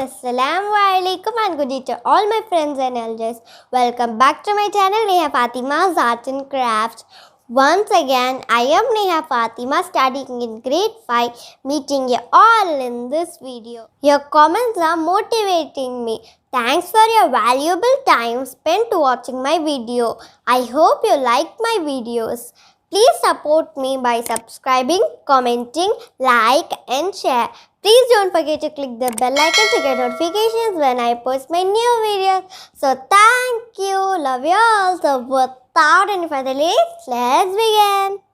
Assalamu alaikum and good day to all my friends and elders. Welcome back to my channel Neha Fathima's Art and Crafts. Once again, I am Neha Fathima studying in grade 5, meeting you all in this video. Your comments are motivating me. Thanks for your valuable time spent watching my video. I hope you like my videos. Please support me by subscribing, commenting, like and share. Please don't forget to click the bell icon to get notifications when I post my new videos. So thank you. Love you all. So without any further delay, let's begin.